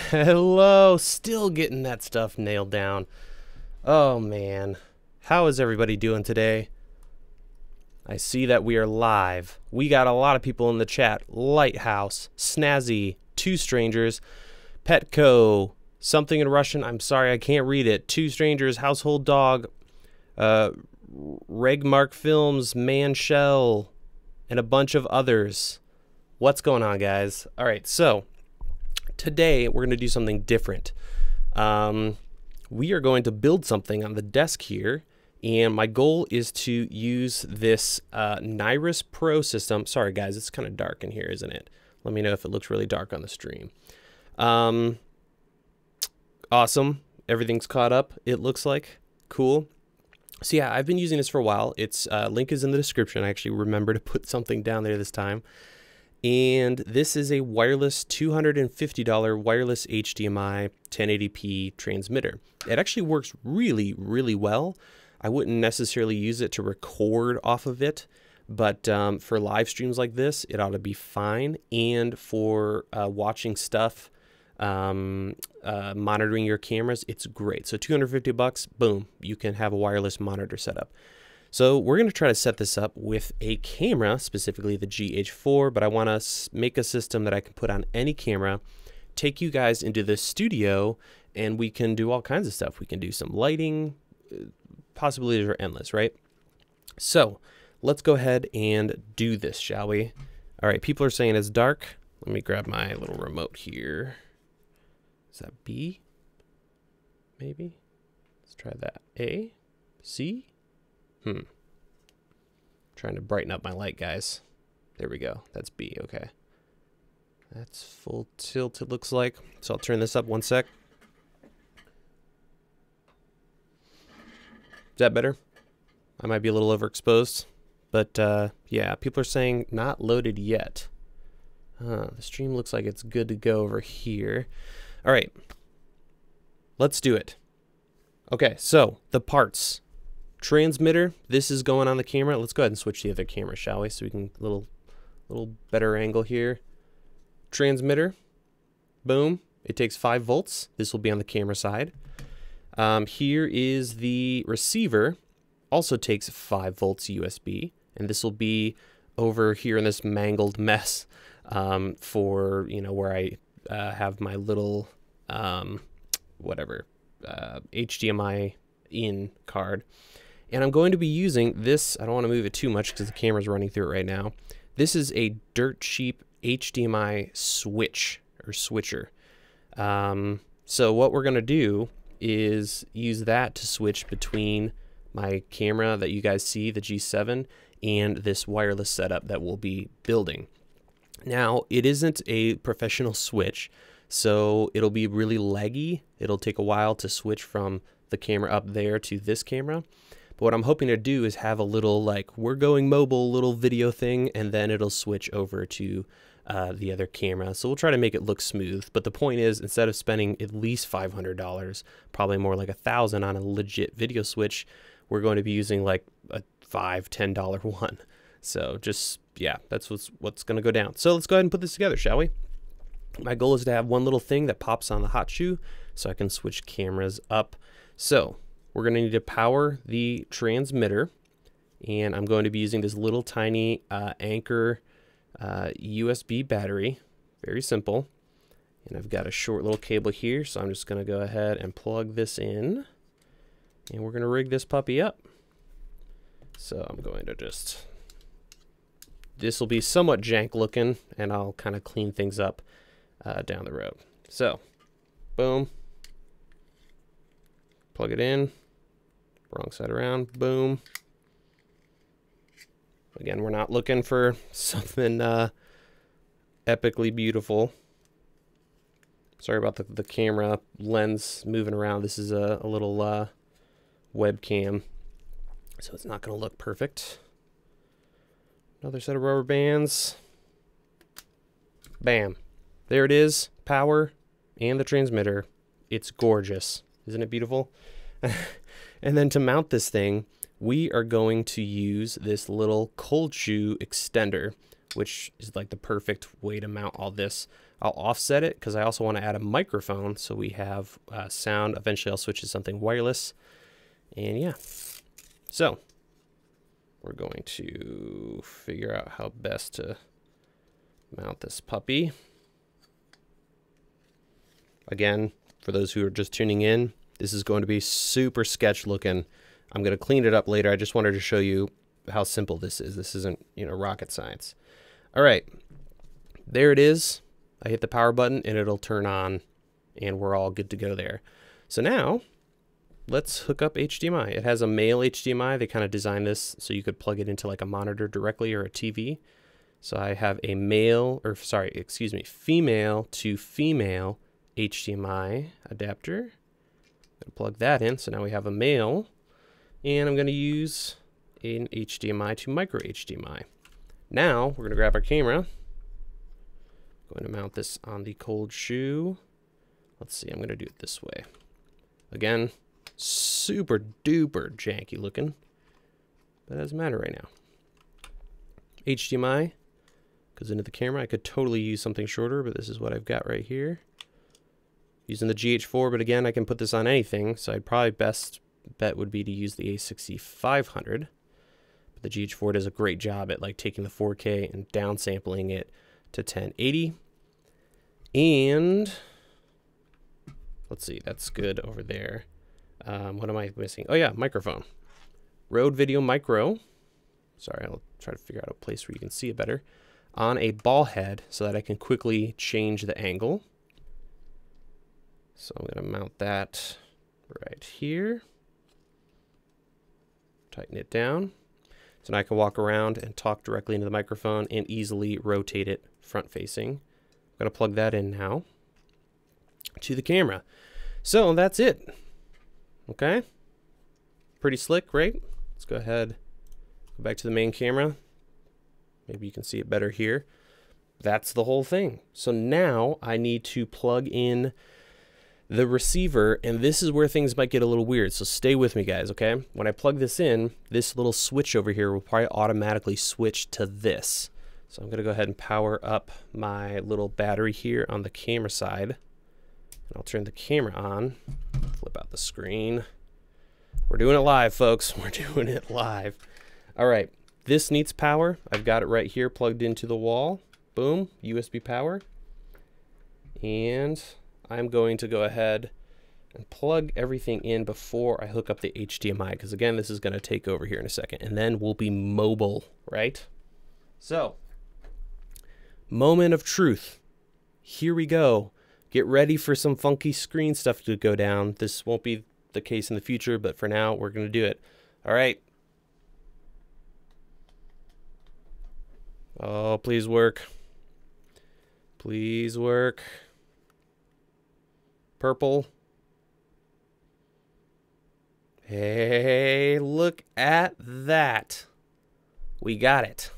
Hello, still getting that stuff nailed down. Oh man, how is everybody doing today? I see that we are live. We got a lot of people in the chat. Lighthouse, Snazzy, Two Strangers, Petco, something in Russian. I'm sorry, I can't read it. Two Strangers, Household Dog, Regmark Films, Man Shell, and a bunch of others. What's going on, guys? All right, so today we're going to do something different. We are going to build something on the desk here, and my goal is to use this Nyrus Pro system. Sorry guys, it's kind of dark in here, isn't it? Let me know if it looks really dark on the stream. Awesome, everything's caught up, it looks like. Cool. So yeah, I've been using this for a while. Its link is in the description. I actually remember to put something down there this time. And this is a wireless $250 wireless HDMI 1080p transmitter. It actually works really, really well. I wouldn't necessarily use it to record off of it, but for live streams like this, it ought to be fine. And for watching stuff, monitoring your cameras, it's great. So 250 bucks, boom, you can have a wireless monitor setup. So we're going to try to set this up with a camera, specifically the GH4, but I want to make a system that I can put on any camera, take you guys into the studio, and we can do all kinds of stuff. We can do some lighting. Possibilities are endless, right? So let's go ahead and do this, shall we? All right, people are saying it's dark. Let me grab my little remote here. Is that B? Maybe? Let's try that. A? C? Trying to brighten up my light, guys. There we go. That's B. Okay. That's full tilt, it looks like. So I'll turn this up one sec. Is that better? I might be a little overexposed. But, yeah, people are saying not loaded yet. The stream looks like it's good to go over here. All right. Let's do it. Okay, so the parts. Transmitter, this is going on the camera. Let's go ahead and switch to the other camera, shall we? So we can little better angle here. Transmitter, boom. It takes 5 volts. This will be on the camera side. Here is the receiver. Also takes 5 volts USB, and this will be over here in this mangled mess for where I have my little HDMI in card. And I'm going to be using this. I don't want to move it too much because the camera's running through it right now. This is a dirt cheap HDMI switch or switcher. So what we're going to do is use that to switch between my camera that you guys see, the G7, and this wireless setup that we'll be building. Now, it isn't a professional switch, so it'll be really laggy. It'll take a while to switch from the camera up there to this camera. But what I'm hoping to do is have a little, like, we're going mobile little video thing, and then it'll switch over to the other camera. So we'll try to make it look smooth. But the point is, instead of spending at least $500, probably more like $1,000 on a legit video switch, we're going to be using like a $5, $10 one. So just, yeah, that's what's going to go down. So let's go ahead and put this together, shall we? My goal is to have one little thing that pops on the hot shoe so I can switch cameras up. So we're going to need to power the transmitter, and I'm going to be using this little tiny Anker USB battery. Very simple. And I've got a short little cable here, so I'm just going to go ahead and plug this in, and we're going to rig this puppy up. So I'm going to just, this will be somewhat jank looking, and I'll kind of clean things up down the road. So, boom. Plug it in. Wrong side around. Boom. Again, we're not looking for something epically beautiful. Sorry about the camera lens moving around. This is a little webcam, so it's not going to look perfect. Another set of rubber bands. Bam. There it is. Power and the transmitter. It's gorgeous. Isn't it beautiful? And then to mount this thing, we are going to use this little cold shoe extender, which is like the perfect way to mount all this. I'll offset it because I also want to add a microphone so we have sound. Eventually I'll switch to something wireless. And yeah, so we're going to figure out how best to mount this puppy. Again, for those who are just tuning in, this is going to be super sketch looking. I'm going to clean it up later. I just wanted to show you how simple this is. This isn't, rocket science. All right, there it is. I hit the power button and it'll turn on and we're all good to go there. So now let's hook up HDMI. It has a male HDMI. They kind of designed this so you could plug it into like a monitor directly or a TV. So I have a female to female HDMI adapter. I'm gonna plug that in. So now we have a male, and I'm going to use an HDMI to micro HDMI. Now we're going to grab our camera. Going to mount this on the cold shoe. Let's see, I'm going to do it this way. Again, super duper janky looking, but it doesn't matter right now. HDMI goes into the camera. I could totally use something shorter, but this is what I've got right here. Using the GH4, but again, I can put this on anything, so I'd probably best bet would be to use the A6500. But the GH4 does a great job at like taking the 4K and downsampling it to 1080. And let's see, that's good over there. What am I missing? Oh yeah, microphone. Rode Video Micro. Sorry, I'll try to figure out a place where you can see it better. On a ball head so that I can quickly change the angle. So I'm going to mount that right here. Tighten it down. So now I can walk around and talk directly into the microphone and easily rotate it front facing. I'm going to plug that in now to the camera. So that's it. Okay. Pretty slick, right? Let's go ahead, go back to the main camera. Maybe you can see it better here. That's the whole thing. So now I need to plug in the receiver, and this is where things might get a little weird, so stay with me, guys, okay? When I plug this in, this little switch over here will probably automatically switch to this. So I'm going to go ahead and power up my little battery here on the camera side, and I'll turn the camera on, flip out the screen. We're doing it live, folks. We're doing it live. All right, this needs power. I've got it right here plugged into the wall. Boom, USB power. And I'm going to go ahead and plug everything in before I hook up the HDMI, because again, this is going to take over here in a second, and then we'll be mobile, right? So, moment of truth. Here we go. Get ready for some funky screen stuff to go down. This won't be the case in the future, but for now, we're going to do it. All right. Oh, please work. Please work. Purple. Hey, look at that. We got it.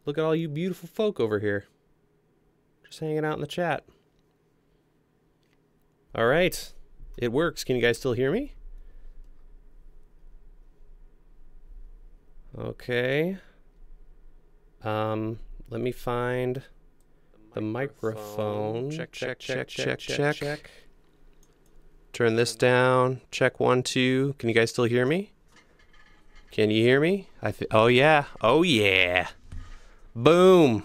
Look at all you beautiful folk over here. Just hanging out in the chat. All right. It works. Can you guys still hear me? Okay. Let me find the microphone. Check. Turn this down. Check 1, 2. Can you guys still hear me? Can you hear me? Oh yeah. Oh yeah. Boom.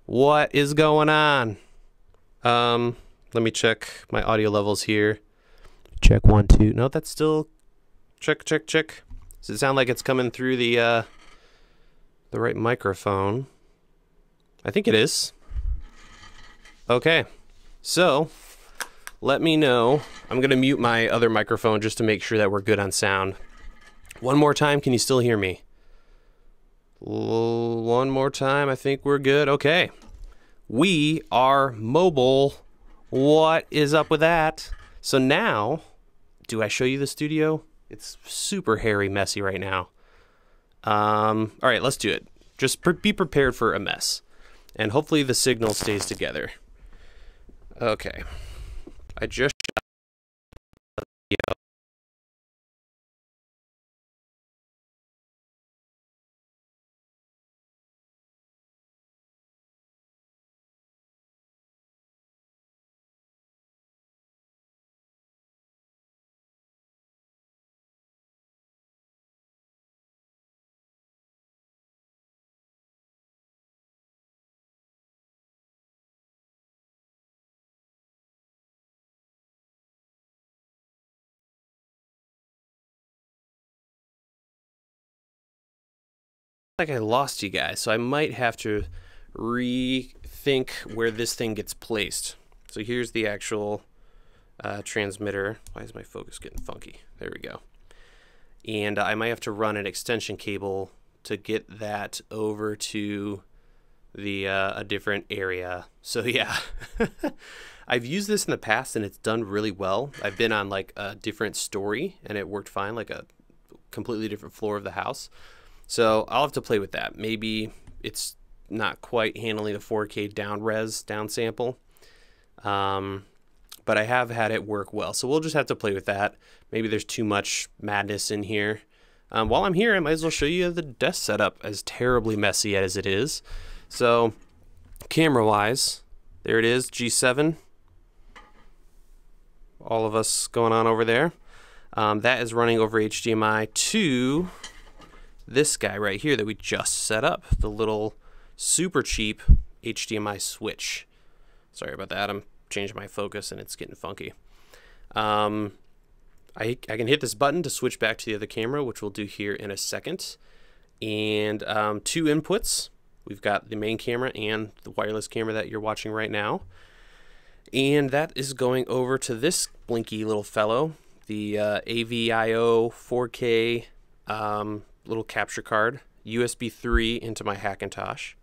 What is going on? Let me check my audio levels here. Check 1, 2. No, that's still check. Does it sound like it's coming through the right microphone? I think it is. Okay, so let me know. I'm gonna mute my other microphone just to make sure that we're good on sound. One more time, can you still hear me? One more time, I think we're good. Okay, we are mobile. What is up with that? So now, do I show you the studio? It's super hairy, messy right now. All right, let's do it. Just be prepared for a mess. And hopefully the signal stays together. Okay. I just shot a video. Like I lost you guys, so I might have to rethink where this thing gets placed. So here's the actual transmitter. Why is my focus getting funky? There we go. And I might have to run an extension cable to get that over to the a different area. So yeah, I've used this in the past and it's done really well. I've been on like a different story and it worked fine, like a completely different floor of the house. So I'll have to play with that. Maybe it's not quite handling the 4K down res downsample, but I have had it work well. So we'll just have to play with that. Maybe there's too much madness in here. While I'm here, I might as well show you the desk setup, as terribly messy as it is. So camera-wise, there it is, G7. All of us going on over there. That is running over HDMI to this guy right here that we just set up, the little super cheap HDMI switch. Sorry about that, I'm changing my focus and it's getting funky. I can hit this button to switch back to the other camera, which we'll do here in a second. And 2 inputs. We've got the main camera and the wireless camera that you're watching right now. And that is going over to this blinky little fellow, the AVIO 4K little capture card, USB 3 into my Hackintosh.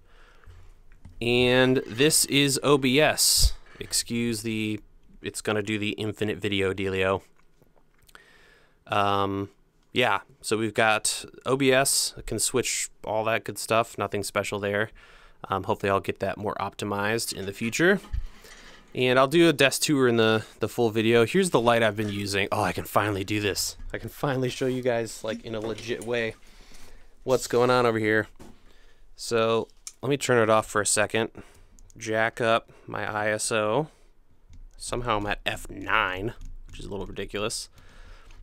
And this is OBS. Excuse the, it's gonna do the infinite video dealio. Yeah, so we've got OBS, I can switch all that good stuff, nothing special there. Hopefully I'll get that more optimized in the future. And I'll do a desk tour in the full video. Here's the light I've been using. Oh, I can finally do this. I can finally show you guys like in a legit way what's going on over here. So let me turn it off for a second. Jack up my ISO. Somehow I'm at F9, which is a little ridiculous.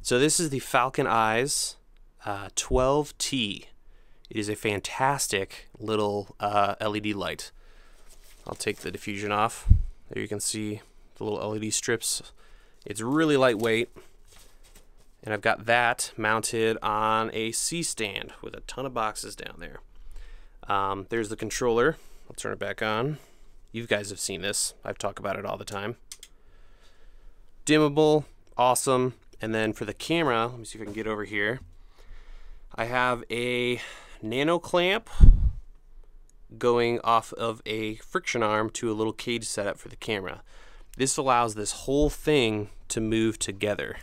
So this is the Falcon Eyes 12T. It is a fantastic little LED light. I'll take the diffusion off. There you can see the little LED strips. It's really lightweight. And I've got that mounted on a C-stand with a ton of boxes down there. There's the controller. I'll turn it back on. You guys have seen this. I've talked about it all the time. Dimmable, awesome. And then for the camera, let me see if I can get over here. I have a nano clamp going off of a friction arm to a little cage setup for the camera. This allows this whole thing to move together.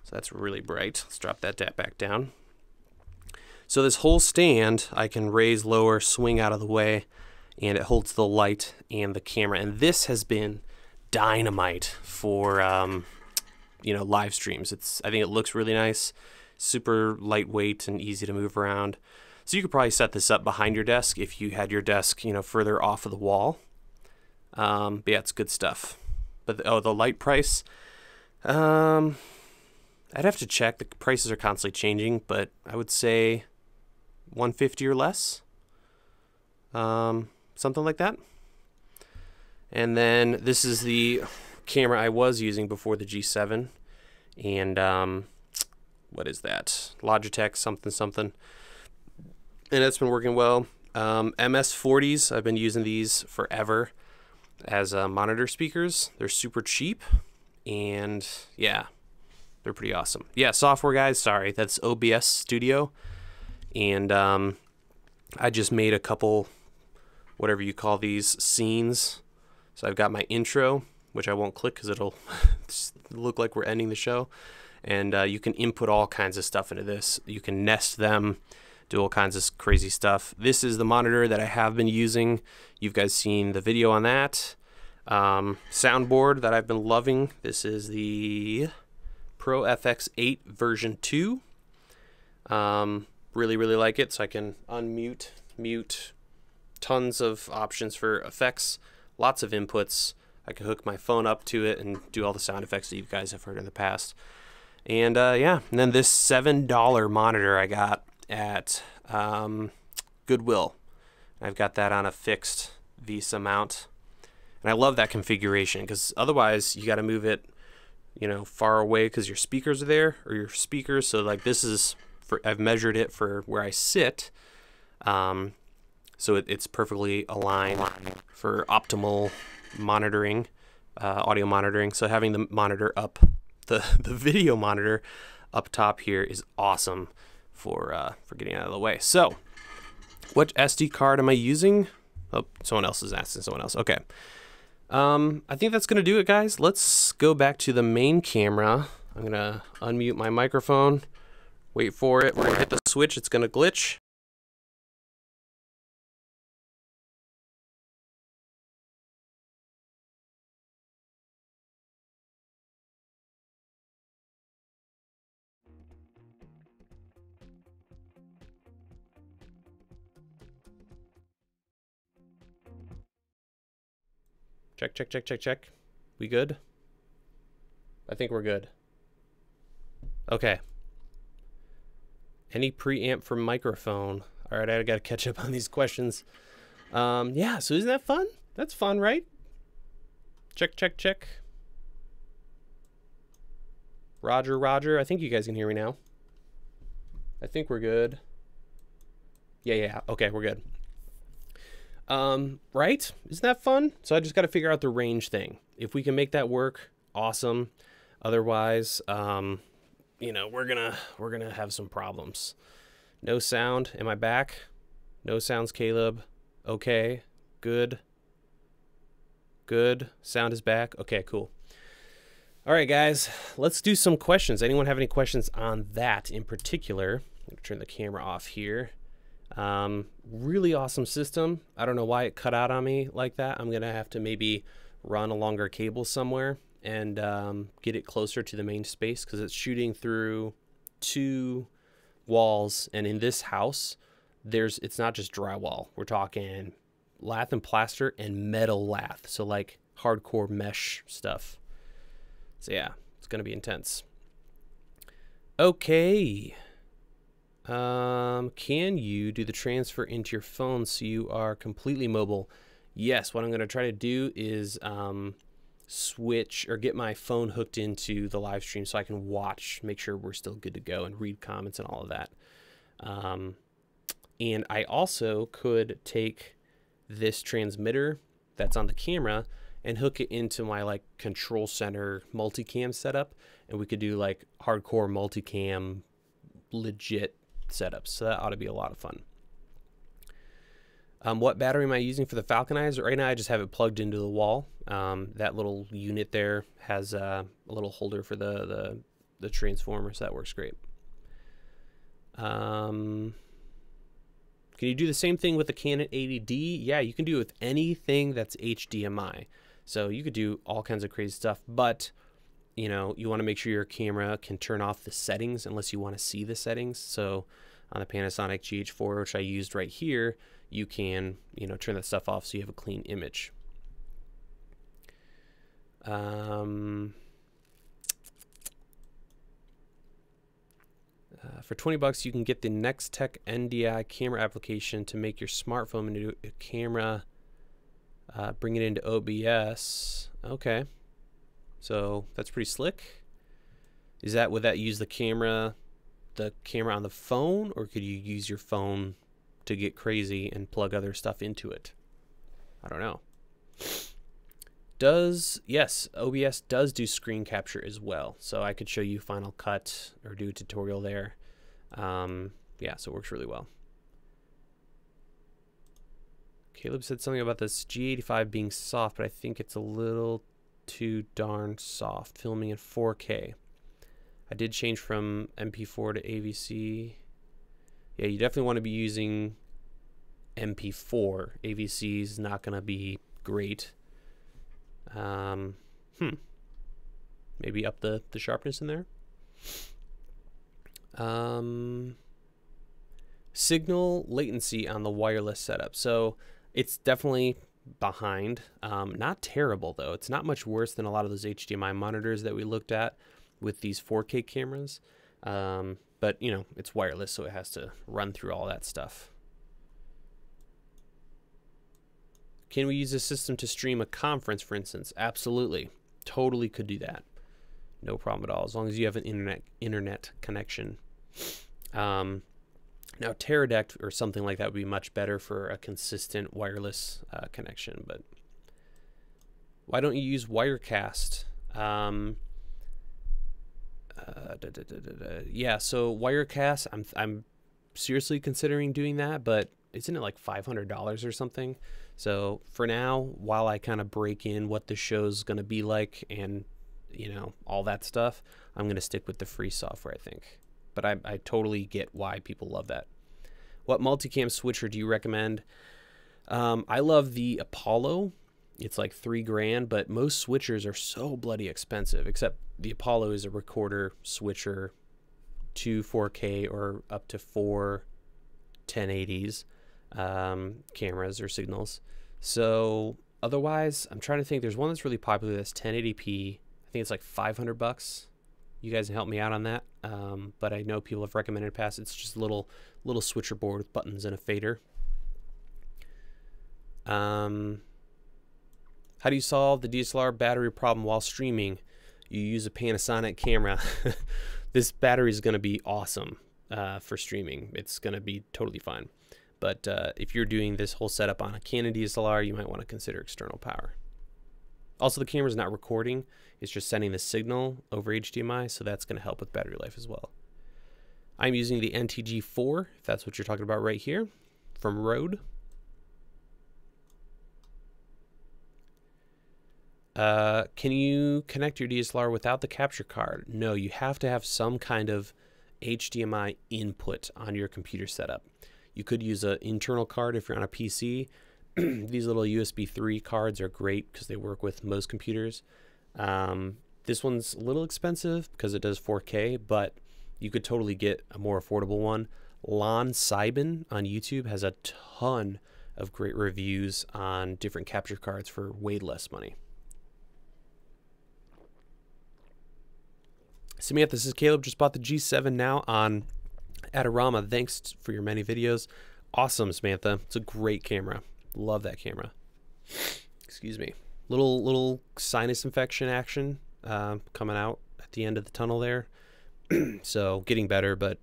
So that's really bright. Let's drop that back down. So this whole stand I can raise, lower, swing out of the way, and it holds the light and the camera. And this has been dynamite for you know, live streams. I think it looks really nice, super lightweight and easy to move around. So you could probably set this up behind your desk if you had your desk, you know, further off of the wall. But yeah, it's good stuff. But the light price, I'd have to check. The prices are constantly changing, but I would say $150 or less, something like that. And then this is the camera I was using before the G7, and what is that? Logitech something. And it's been working well. MS40s, I've been using these forever as monitor speakers. They're super cheap, and yeah, they're pretty awesome. Yeah, software guys, sorry, that's OBS Studio, and I just made a couple, whatever you call these, scenes. So I've got my intro, which I won't click because it'll look like we're ending the show, and you can input all kinds of stuff into this. You can nest them, do all kinds of crazy stuff. This is the monitor that I have been using. You've guys seen the video on that. Soundboard that I've been loving. This is the Pro FX8 version 2. Really like it. So I can unmute, mute, tons of options for effects, lots of inputs. I can hook my phone up to it and do all the sound effects that you guys have heard in the past. And yeah, and then this $7 monitor I got at Goodwill. I've got that on a fixed VESA mount, and I love that configuration because otherwise you got to move it, you know, far away because your speakers are there, or your speakers. So like this is for, I've measured it for where I sit, So it's perfectly aligned for optimal monitoring, audio monitoring. So having the monitor up, the video monitor up top here is awesome for getting out of the way. So what SD card am I using? Oh, someone else is asking someone else. Okay. I think that's going to do it, guys. Let's go back to the main camera. I'm going to unmute my microphone. Wait for it. We're going to hit the switch. It's going to glitch. Check, check, check, check, check. We good? I think we're good. Okay. Any preamp for microphone? All right, I got to catch up on these questions. Yeah, so isn't that fun? That's fun, right? Check, check, check. Roger, Roger. I think you guys can hear me now. I think we're good. Yeah. Okay, we're good. Right? Isn't that fun? So I just got to figure out the range thing. If we can make that work, awesome. Otherwise, you know, we're gonna have some problems. No sound. Am I back? No sounds, Caleb. Okay. Good. Good. Sound is back. Okay, cool. All right, guys, let's do some questions. Anyone have any questions on that in particular? I'm gonna turn the camera off here. Really awesome system. I don't know why it cut out on me like that. I'm gonna have to maybe run a longer cable somewhere and get it closer to the main space, because it's shooting through 2 walls, and in this house it's not just drywall. We're talking lath and plaster and metal lath, so like hardcore mesh stuff. So yeah, it's gonna be intense. Okay. Can you do the transfer into your phone so you are completely mobile? Yes, what I'm going to try to do is switch or get my phone hooked into the live stream so I can watch, make sure we're still good to go, and read comments and all of that. And I also could take this transmitter that's on the camera and hook it into my like control center multicam setup, and we could do like hardcore multicam legit setups. So that ought to be a lot of fun. What battery am I using for the Falcon Eyes? Right now I just have it plugged into the wall. That little unit there has a little holder for the transformer, so that works great. Can you do the same thing with the Canon 80D? Yeah, you can do it with anything that's HDMI. So you could do all kinds of crazy stuff, but you know, you want to make sure your camera can turn off the settings unless you want to see the settings. So on the Panasonic GH4, which I used right here, you can, you know, turn that stuff off so you have a clean image. For 20 bucks, you can get the Nextech NDI camera application to make your smartphone into a camera, bring it into OBS. Okay. So that's pretty slick. Would that use the camera on the phone, or could you use your phone to get crazy and plug other stuff into it? I don't know. Yes, OBS does do screen capture as well. So I could show you Final Cut or do a tutorial there. Yeah, so it works really well. Caleb said something about this G85 being soft, but I think it's a little too darn soft, filming in 4K. I did change from MP4 to AVC. Yeah, you definitely want to be using MP4. AVC is not going to be great. Maybe up the sharpness in there. Signal latency on the wireless setup. So it's definitely behind. Not terrible though. It's not much worse than a lot of those HDMI monitors that we looked at with these 4K cameras. But you know, it's wireless, so it has to run through all that stuff. Can we use this system to stream a conference, for instance? Absolutely. Totally could do that. No problem at all, as long as you have an internet connection. Now, Teradect or something like that would be much better for a consistent wireless connection. But why don't you use Wirecast? Yeah, so Wirecast, I'm seriously considering doing that, but isn't it like $500 or something? So for now, while I kind of break in what the show's going to be like and, you know, all that stuff, I'm going to stick with the free software, I think. But I totally get why people love that. What multicam switcher do you recommend? I love the Apollo. It's like $3,000, but most switchers are so bloody expensive, except the Apollo is a recorder switcher to 4K or up to 4 1080s cameras or signals. So otherwise, I'm trying to think. There's one that's really popular that's 1080p. I think it's like $500. You guys can help me out on that. But I know people have recommended past. It's just a little switcher board with buttons and a fader. How do you solve the DSLR battery problem while streaming? You use a Panasonic camera. This battery is going to be awesome for streaming. It's going to be totally fine. But if you're doing this whole setup on a Canon DSLR, you might want to consider external power. Also, the camera's not recording. It's just sending the signal over HDMI, so that's going to help with battery life as well. I'm using the NTG4, if that's what you're talking about right here, from Rode. Can you connect your DSLR without the capture card? No, you have to have some kind of HDMI input on your computer setup. You could use an internal card if you're on a PC. These little USB 3 cards are great because they work with most computers. This one's a little expensive because it does 4K, but you could totally get a more affordable one. Lon Seidman on YouTube has a ton of great reviews on different capture cards for way less money. Samantha, this is Caleb. Just bought the G7 now on Adorama. Thanks for your many videos. Awesome, Samantha. It's a great camera. Love that camera. Excuse me. Little sinus infection action coming out at the end of the tunnel there. So getting better, but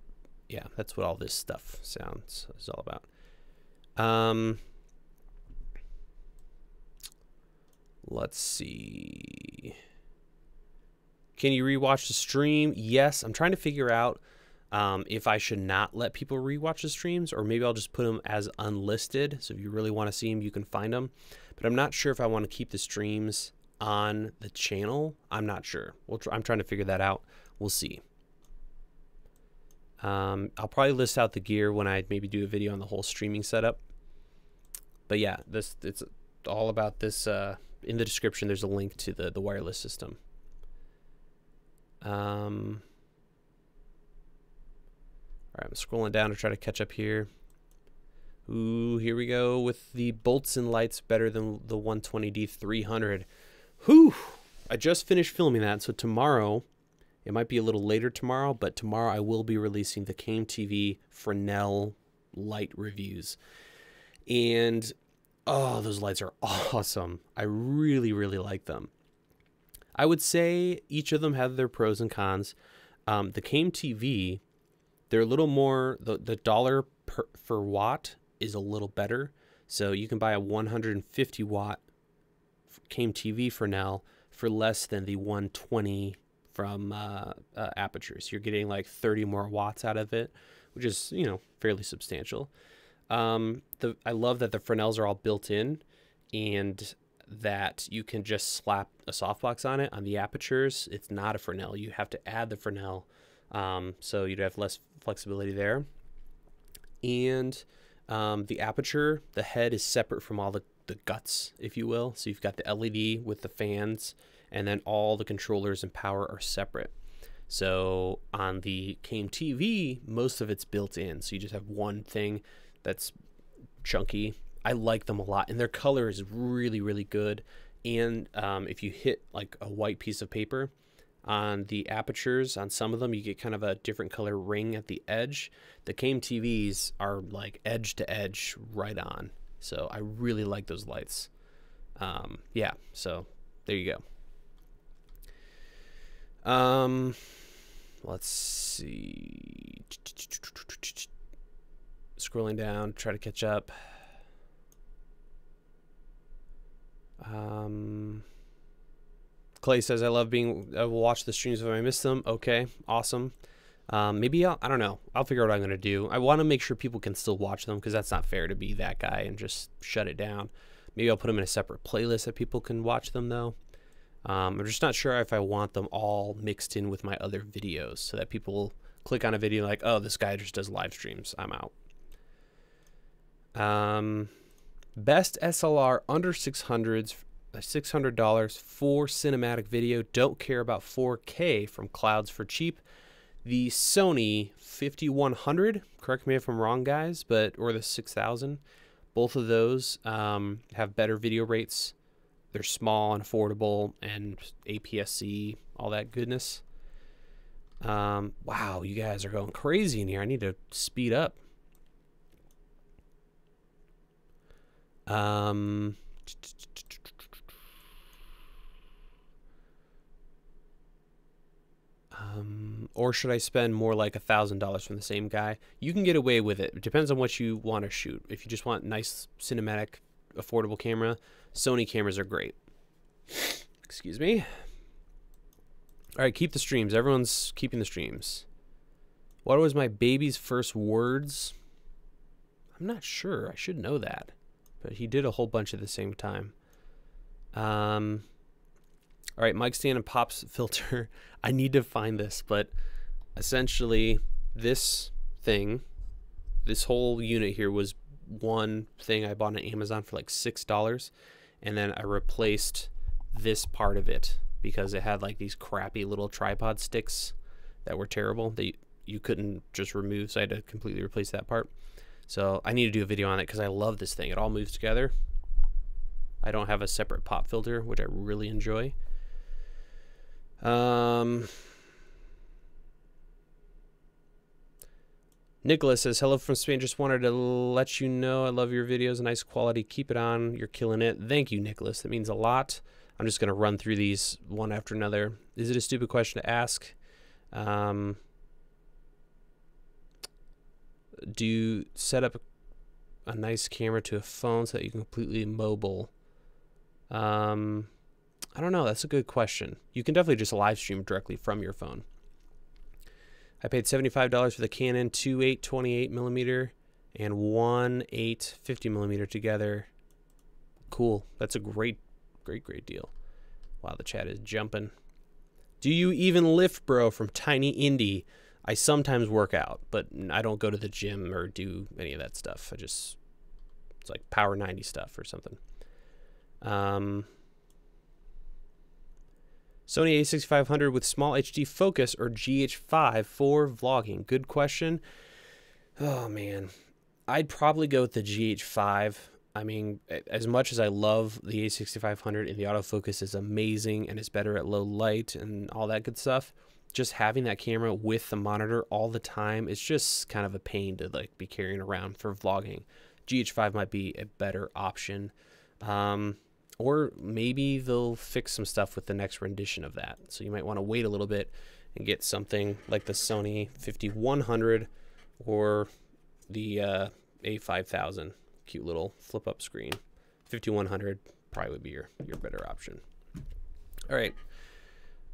yeah, that's what all this stuff is all about. Let's see. Can you rewatch the stream? Yes, I'm trying to figure out if I should not let people rewatch the streams, or maybe I'll just put them as unlisted. So if you really want to see them, you can find them. But I'm not sure if I want to keep the streams on the channel. I'm not sure. I'm trying to figure that out. We'll see. I'll probably list out the gear when I maybe do a video on the whole streaming setup. But yeah, it's all about this. In the description, there's a link to the wireless system. All right, I'm scrolling down to try to catch up here. Ooh, here we go with the Boltzmann lights better than the 120D300. Whew! I just finished filming that, so tomorrow, it might be a little later tomorrow, but tomorrow I will be releasing the CameTV Fresnel light reviews. And, oh, those lights are awesome. I really, really like them. I would say each of them have their pros and cons. The CameTV, they're a little more, the dollar per watt is a little better. So you can buy a 150 watt CameTV Fresnel for less than the 120 from Apertures. You're getting like 30 more watts out of it, which is, you know, fairly substantial. I love that the Fresnels are all built in and that you can just slap a softbox on it. On the Apertures, it's not a Fresnel. You have to add the Fresnel, so you'd have less flexibility there. And the Aperture, the head is separate from all the guts, if you will. So you've got the LED with the fans, and then all the controllers and power are separate. So on the CameTV, most of it's built in. So you just have one thing that's chunky. I like them a lot, and their color is really, really good. And if you hit like a white piece of paper on the Apertures, on some of them, you get kind of a different color ring at the edge. The CameTVs are like edge to edge right on. So I really like those lights. Yeah, so there you go. Let's see. Scrolling down, try to catch up. Clay says, I love I will watch the streams if I miss them. Okay, awesome. Maybe I don't know. I'll figure out what I'm going to do. I want to make sure people can still watch them because that's not fair to be that guy and just shut it down. Maybe I'll put them in a separate playlist that people can watch them though. I'm just not sure if I want them all mixed in with my other videos so that people click on a video like, oh, this guy just does live streams. I'm out. Best SLR under $600 for cinematic video. Don't care about 4K from clouds for cheap. The Sony 5100, correct me if I'm wrong, guys, or the 6000. Both of those have better video rates. They're small and affordable and APS-C, all that goodness. Wow, you guys are going crazy in here. I need to speed up. Or should I spend more like $1,000 from the same guy? You can get away with it. It depends on what you want to shoot. If you just want nice cinematic, affordable camera, Sony cameras are great. Excuse me. All right, keep the streams. Everyone's keeping the streams. What was my baby's first words? I'm not sure. I should know that. But he did a whole bunch at the same time. All right, mic stand and pops filter. I need to find this, but essentially this thing, this whole unit here was one thing I bought on Amazon for like $6, and then I replaced this part of it because it had like these crappy little tripod sticks that were terrible that you couldn't just remove, so I had to completely replace that part. So I need to do a video on it because I love this thing. It all moves together. I don't have a separate pop filter, which I really enjoy. Nicholas says, hello from Spain. Just wanted to let you know I love your videos. Nice quality. Keep it on. You're killing it. Thank you, Nicholas. That means a lot. I'm just going to run through these one after another. Is it a stupid question to ask? Do you set up a nice camera to a phone so that you can completely mobile? I don't know. That's a good question. You can definitely just live stream directly from your phone. I paid $75 for the Canon 2.8 28mm and 1.8 50mm together. Cool. That's a great deal. Wow, the chat is jumping. Do you even lift, bro? From Tiny Indie. I sometimes work out, but I don't go to the gym or do any of that stuff. It's like Power 90 stuff or something. Sony a6500 with small HD focus or GH5 for vlogging? Good question. Oh man, I'd probably go with the GH5. I mean, as much as I love the a6500 and the autofocus is amazing and it's better at low light and all that good stuff, just having that camera with the monitor all the time, it's just kind of a pain to like be carrying around for vlogging. GH5 might be a better option. Or maybe they'll fix some stuff with the next rendition of that. So you might want to wait a little bit and get something like the Sony 5100 or the A5000. Cute little flip-up screen. 5100 probably would be your better option. All right.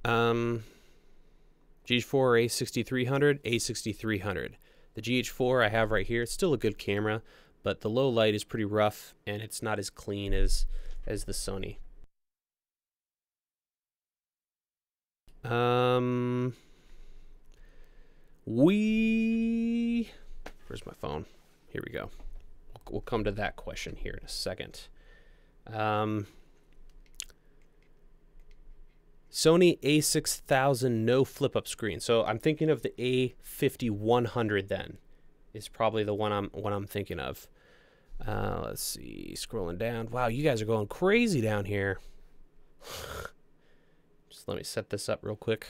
GH4 or A6300? A6300. The GH4 I have right here. It's still a good camera, but the low light is pretty rough, and it's not as clean as the Sony. Where's my phone? Here we go. We'll come to that question here in a second. Sony a6000 no flip-up screen. So I'm thinking of the A5100 then. Is probably the one I'm thinking of. Let's see, scrolling down. Wow, you guys are going crazy down here. Just let me set this up real quick.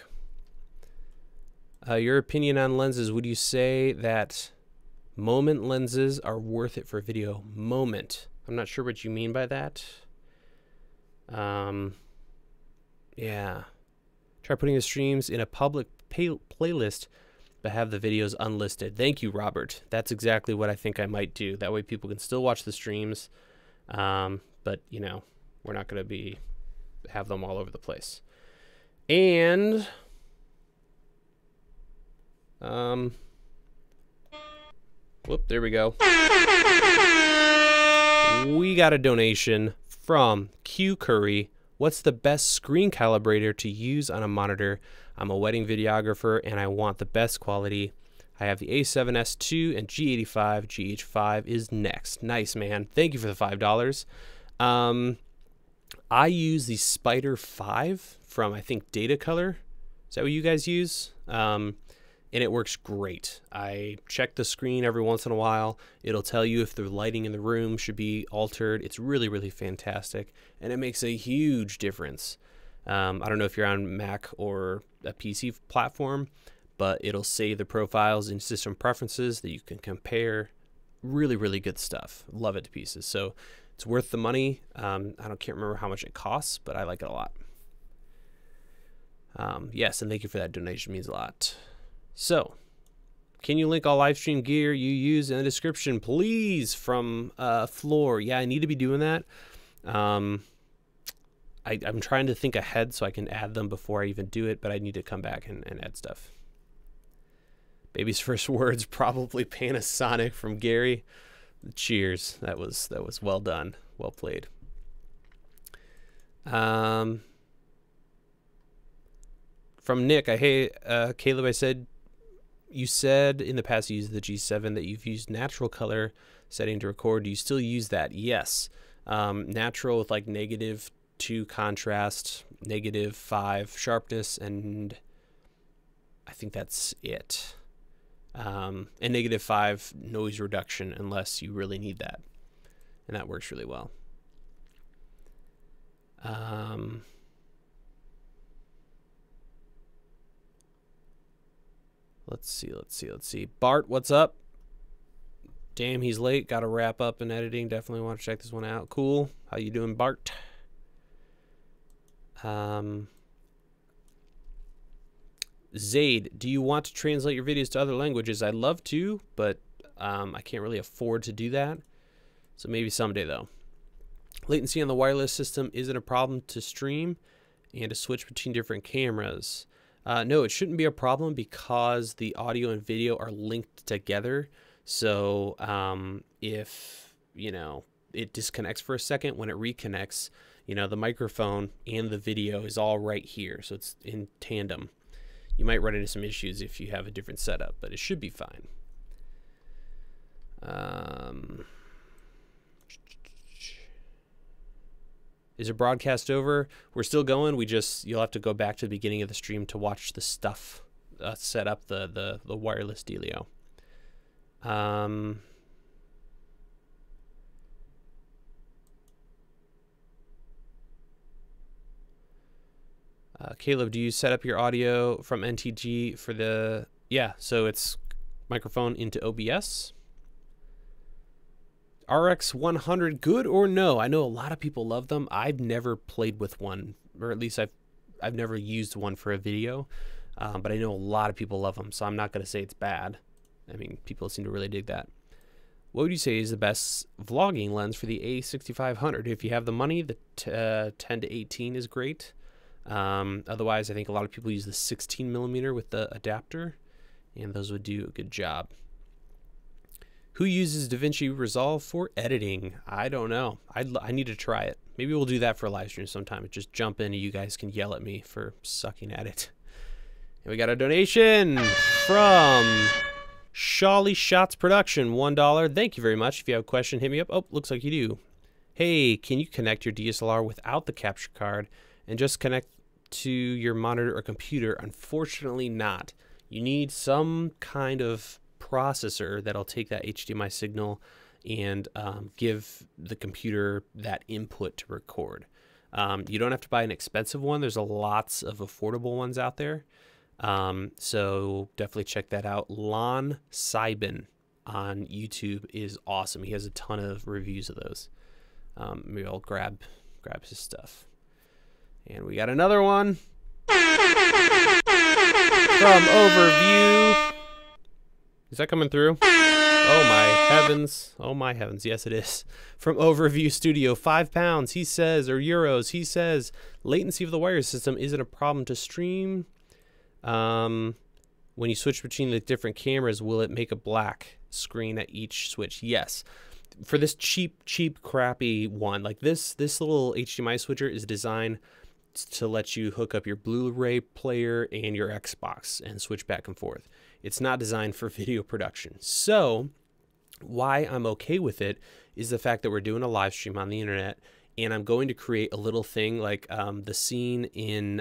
Your opinion on lenses. Would you say that moment lenses are worth it for video? Moment. I'm not sure what you mean by that. Yeah. Try putting the streams in a public playlist, but have the videos unlisted. Thank you, Robert. That's exactly what I think I might do. That way people can still watch the streams, but, you know, we're not going to have them all over the place. And whoop, there we go. We got a donation from Q Curry. What's the best screen calibrator to use on a monitor? I'm a wedding videographer and I want the best quality. I have the A7S II and G85. GH5 is next. Nice, man. Thank you for the $5. I use the Spider 5 from, I think, Datacolor. Is that what you guys use? And it works great. I check the screen every once in a while. It'll tell you if the lighting in the room should be altered. It's really, really fantastic, and it makes a huge difference. I don't know if you're on Mac or a PC platform, but it'll save the profiles in system preferences that you can compare. Really, really good stuff. Love it to pieces. So it's worth the money. Can't remember how much it costs, but I like it a lot. Yes, and thank you for that donation. It means a lot. So, can you link all live stream gear you use in the description, please? From Floor. Yeah, I need to be doing that. I'm trying to think ahead so I can add them before I even do it, but I need to come back and add stuff. Baby's first words, probably Panasonic, from Gary. Cheers. That was well done. Well played. From Nick, Caleb, I said, you said in the past you used the G7 that you've used natural color setting to record. Do you still use that? Yes. Natural with like -2 contrast, -5 sharpness, and I think that's it. And -5 noise reduction unless you really need that. And that works really well. Let's see. Bart, what's up? Damn, he's late. Got to wrap up in editing. Definitely want to check this one out. Cool. How you doing, Bart? Zaid, do you want to translate your videos to other languages? I'd love to, but I can't really afford to do that. So maybe someday, though. Latency on the wireless system isn't a problem to stream and to switch between different cameras. No, it shouldn't be a problem because the audio and video are linked together. So if, you know, it disconnects for a second, when it reconnects, you know, the microphone and the video is all right here. So it's in tandem. You might run into some issues if you have a different setup, but it should be fine. Is it broadcast over? We're still going. You'll have to go back to the beginning of the stream to watch the stuff set up the wireless dealio. Caleb, do you set up your audio from NTG for the... Yeah, so it's microphone into OBS. RX 100, good or no? I know a lot of people love them. I've never played with one, or at least I've never used one for a video, but I know a lot of people love them, so I'm not going to say it's bad. I mean, people seem to really dig that. What would you say is the best vlogging lens for the A6500? If you have the money, the 10 to 18 is great. Otherwise, I think a lot of people use the 16mm with the adapter, and those would do a good job. Who uses DaVinci Resolve for editing? I don't know. I need to try it. Maybe we'll do that for a live stream sometime. Just jump in and you guys can yell at me for sucking at it. And we got a donation from Shawley Shots Production, $1. Thank you very much. If you have a question, hit me up. Oh, looks like you do. Hey, can you connect your DSLR without the capture card and just connect to your monitor or computer? Unfortunately not. You need some kind of processor that'll take that HDMI signal and give the computer that input to record. You don't have to buy an expensive one. There's lots of affordable ones out there. So definitely check that out. Lon Sybin on YouTube is awesome. He has a ton of reviews of those. Maybe I'll grab his stuff. And we got another one from Overview. Is that coming through? Oh my heavens. Oh my heavens. Yes, it is. From Overview Studio, £5, he says, or euros, he says, latency of the wire system isn't a problem to stream. When you switch between the different cameras, will it make a black screen at each switch? Yes. For this cheap, crappy one, like this little HDMI switcher is designed to let you hook up your Blu-ray player and your Xbox and switch back and forth. It's not designed for video production. So why I'm okay with it is the fact that we're doing a live stream on the internet, and I'm going to create a little thing like the scene in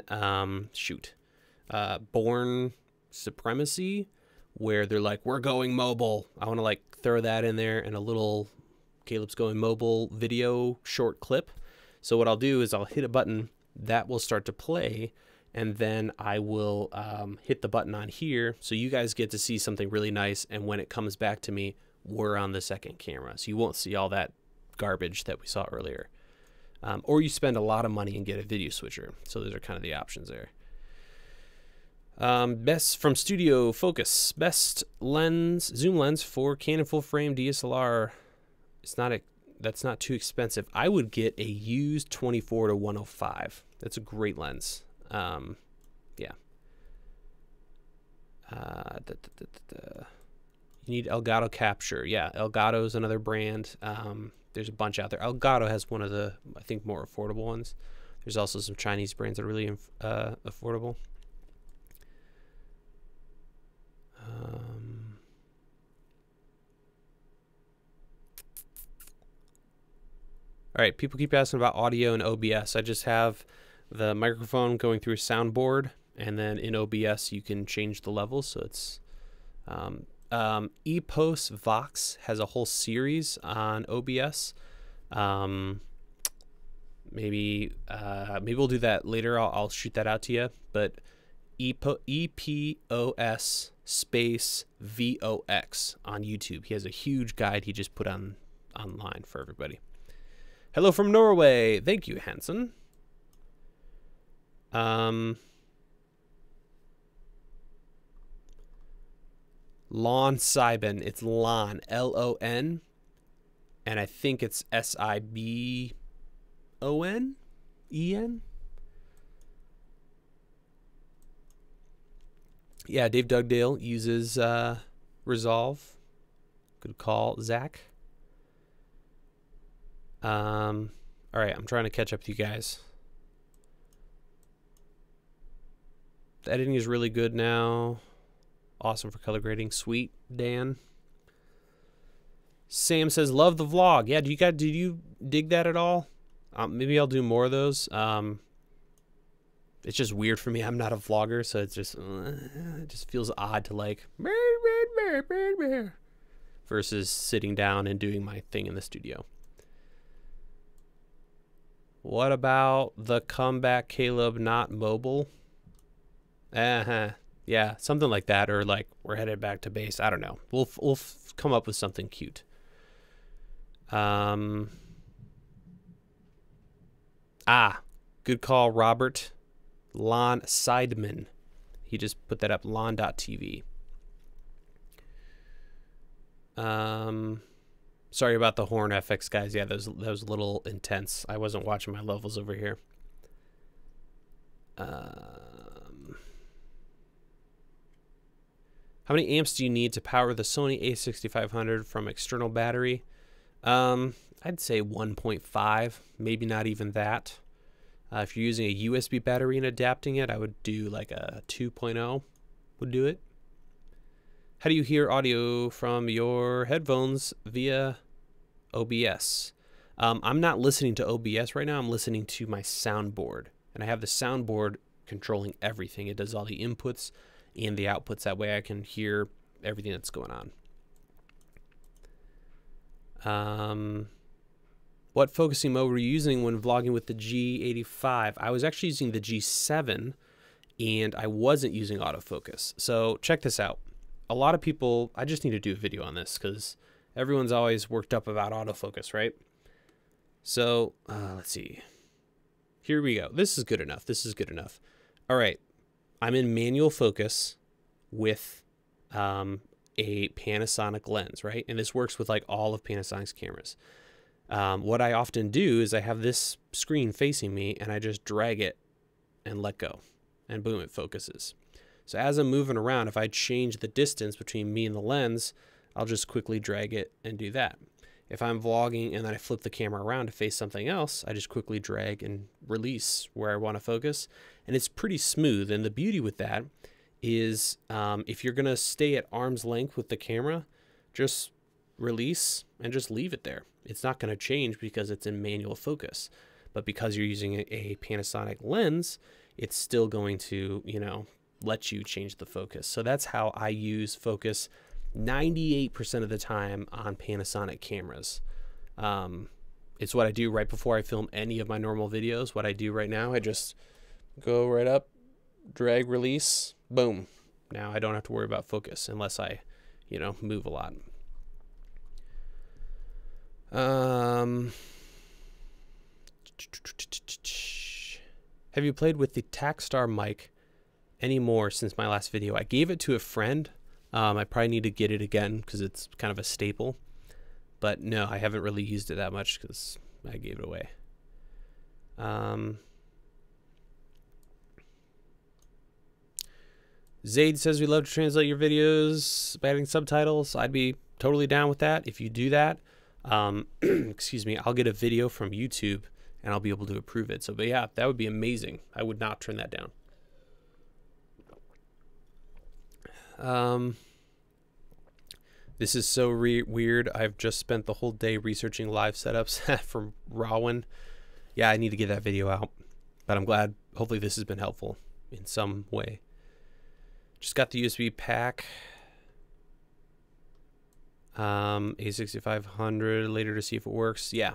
Bourne Supremacy, where they're like, we're going mobile. I want to like throw that in there and a little Caleb's going mobile video short clip. So what I'll do is I'll hit a button that will start to play, and then I will hit the button on here so you guys get to see something really nice, and when it comes back to me, we're on the second camera, so you won't see all that garbage that we saw earlier. Or you spend a lot of money and get a video switcher. So those are kind of the options there. Best from Studio Focus, best lens, zoom lens for Canon full frame DSLR. That's not too expensive. I would get a used 24-105. That's a great lens. Yeah. You need Elgato Capture. Yeah, Elgato is another brand. There's a bunch out there. Elgato has one of the, I think, more affordable ones. There's also some Chinese brands that are really affordable. All right, people keep asking about audio and OBS. I just have the microphone going through a soundboard, and then in OBS you can change the levels. So it's ePost Vox has a whole series on OBS. Maybe we'll do that later. I'll shoot that out to you. But EPOS space VOX on YouTube. He has a huge guide he just put online for everybody. Hello from Norway. Thank you, Hansen. Lon Sibon. It's Lon, L-O-N, and I think it's S-I-B-O-N-E-N. Yeah, Dave Dugdale uses Resolve. Good call, Zach. All right, I'm trying to catch up to you guys. The editing is really good now. Awesome for color grading. Sweet, Dan. Sam says, love the vlog. Yeah, did you dig that at all? Maybe I'll do more of those. It's just weird for me. I'm not a vlogger, so it just feels odd to like versus sitting down and doing my thing in the studio. What about the comeback, Caleb, not mobile? Yeah, something like that, or like we're headed back to base. I don't know. We'll come up with something cute. Good call, Robert. Lon Seidman. He just put that up, lon.tv. Sorry about the horn FX, guys. Yeah, that was a little intense. I wasn't watching my levels over here. How many amps do you need to power the Sony a6500 from external battery? I'd say 1.5, maybe not even that. If you're using a USB battery and adapting it, I would do like a 2.0 would do it. How do you hear audio from your headphones via OBS? I'm not listening to OBS right now. I'm listening to my soundboard, and I have the soundboard controlling everything. It does all the inputs and the outputs. That way I can hear everything that's going on. What focusing mode were you using when vlogging with the G85? I was actually using the G7, and I wasn't using autofocus. So check this out. A lot of people, I just need to do a video on this because everyone's always worked up about autofocus, right? So let's see. Here we go. This is good enough. This is good enough. All right. I'm in manual focus with a Panasonic lens, right? And this works with like all of Panasonic's cameras. What I often do is I have this screen facing me and I just drag it and let go, and boom, it focuses. So as I'm moving around, if I change the distance between me and the lens, I'll just quickly drag it and do that. If I'm vlogging and then I flip the camera around to face something else, I just quickly drag and release where I want to focus. And it's pretty smooth. And the beauty with that is if you're going to stay at arm's length with the camera, just release and just leave it there. It's not going to change because it's in manual focus. But because you're using a Panasonic lens, it's still going to, you know, let you change the focus. So that's how I use focus 98% of the time on Panasonic cameras. It's what I do right before I film any of my normal videos. What I do right now, I just go right up, drag, release, boom. Now I don't have to worry about focus unless I, you know, move a lot. Have you played with the Takstar mic anymore since my last video? I gave it to a friend. I probably need to get it again because it's kind of a staple. But no, I haven't really used it that much because I gave it away. Zaid says we love to translate your videos by adding subtitles. I'd be totally down with that. If you do that, excuse me, I'll get a video from YouTube and I'll be able to approve it. So, but yeah, that would be amazing. I would not turn that down. This is so weird. I've just spent the whole day researching live setups from Rowan. Yeah, I need to get that video out, but I'm glad. Hopefully this has been helpful in some way. Just got the USB pack. A6500 later to see if it works. Yeah.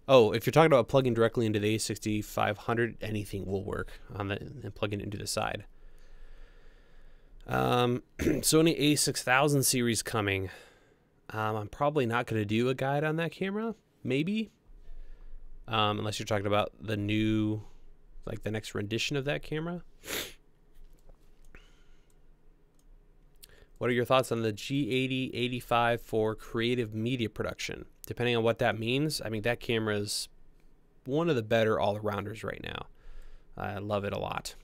Oh, if you're talking about plugging directly into the A6500, anything will work on the and plugging it into the side. Sony A6000 series coming. I'm probably not going to do a guide on that camera. Maybe. Unless you're talking about the new, like the next rendition of that camera. What are your thoughts on the G80-85 for creative media production? Depending on what that means, I mean, that camera is one of the better all-arounders right now. I love it a lot.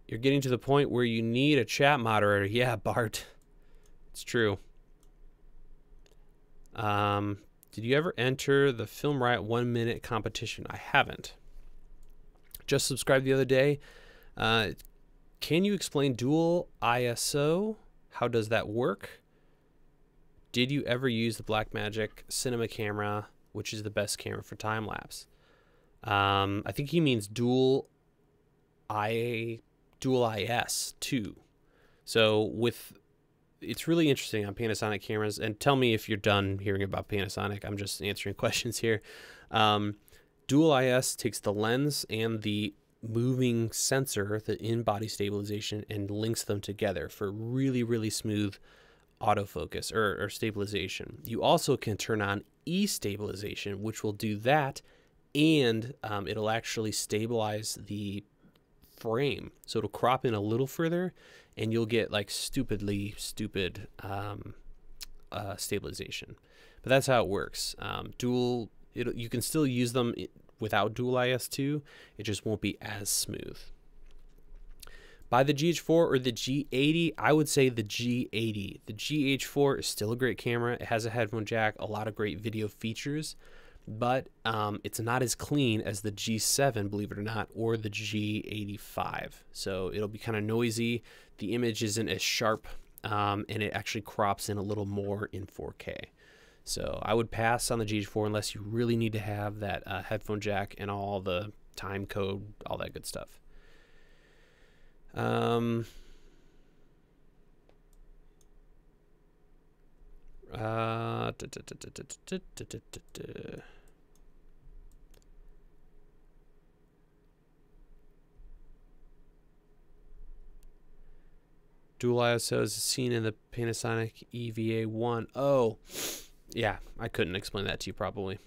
You're getting to the point where you need a chat moderator. Yeah, Bart. It's true. Did you ever enter the Film Riot 1 minute competition? I haven't. Just subscribed the other day. Can you explain dual ISO? How does that work? Did you ever use the Blackmagic cinema camera, which is the best camera for time lapse? I think he means dual IS too. So it's really interesting on Panasonic cameras, and tell me if you're done hearing about Panasonic. I'm just answering questions here. Dual IS takes the lens and the moving sensor, the in-body stabilization, and links them together for really, really smooth autofocus or stabilization. You also can turn on E-stabilization, which will do that, and it'll actually stabilize the frame. So it'll crop in a little further, and you'll get like stupid stabilization. But that's how it works. You can still use them without dual IS2. It just won't be as smooth. Buy the GH4 or the G80? I would say the G80. The GH4 is still a great camera. It has a headphone jack, a lot of great video features, but it's not as clean as the G7, believe it or not, or the G85. So it'll be kind of noisy. The image isn't as sharp, and it actually crops in a little more in 4K. So I would pass on the GH4 unless you really need to have that headphone jack and all the time code, all that good stuff. Dual ISO is seen in the Panasonic EVA1. Oh, yeah, I couldn't explain that to you probably.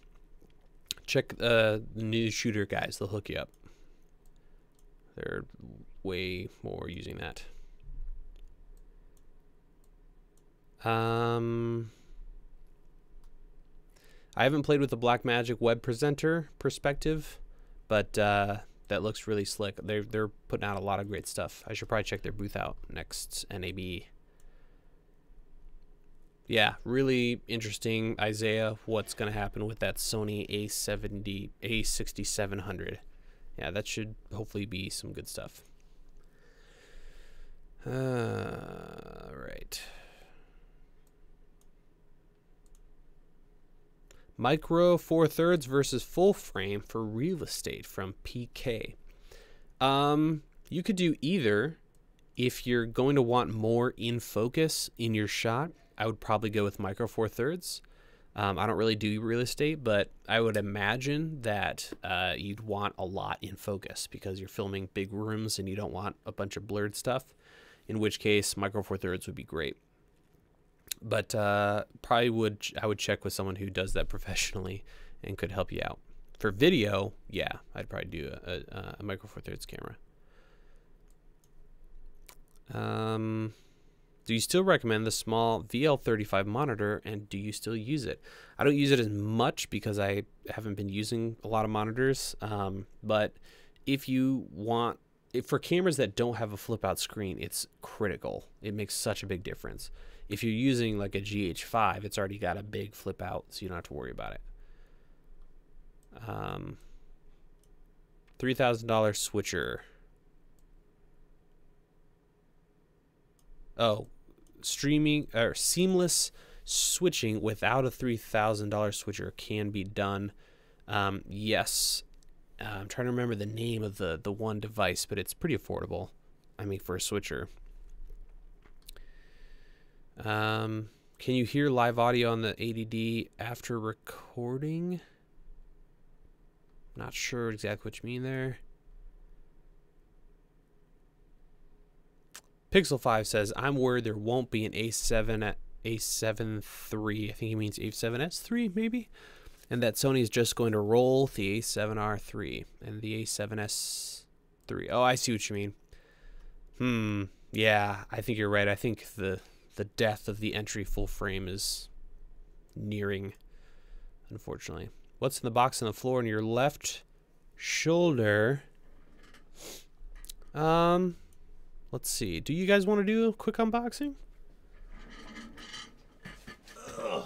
Check the new shooter guys. They'll hook you up. They're way more using that. I haven't played with the Blackmagic Web Presenter Perspective, but that looks really slick. They're putting out a lot of great stuff. I should probably check their booth out next NAB. Yeah, really interesting, Isaiah, what's going to happen with that Sony A6700. Yeah, that should hopefully be some good stuff. Right. Micro Four Thirds versus full frame for real estate from PK. You could do either. If you're going to want more in focus in your shot, I would probably go with Micro Four Thirds. I don't really do real estate, but I would imagine that you'd want a lot in focus because you're filming big rooms and you don't want a bunch of blurred stuff, in which case Micro Four Thirds would be great. But I would check with someone who does that professionally and could help you out. For video, yeah, I'd probably do a Micro Four Thirds camera. Do you still recommend the small VL35 monitor, and do you still use it? I don't use it as much because I haven't been using a lot of monitors. But if you want, for cameras that don't have a flip out screen, it's critical. It makes such a big difference. If you're using like a GH5, it's already got a big flip out, so you don't have to worry about it. $3,000 switcher. Oh, streaming or seamless switching without a $3,000 switcher can be done. Yes. I'm trying to remember the name of the one device, but it's pretty affordable. I mean, for a switcher. Can you hear live audio on the ADD after recording? Not sure exactly what you mean there. Pixel 5 says, I'm worried there won't be an A7 III. I think he means A7S III, maybe? And that Sony is just going to roll the A7R III and the A7S III. Oh, I see what you mean. Yeah, I think you're right. I think the death of the entry full frame is nearing, unfortunately. What's in the box on the floor on your left shoulder? Let's see. Do you guys want to do a quick unboxing? Ugh.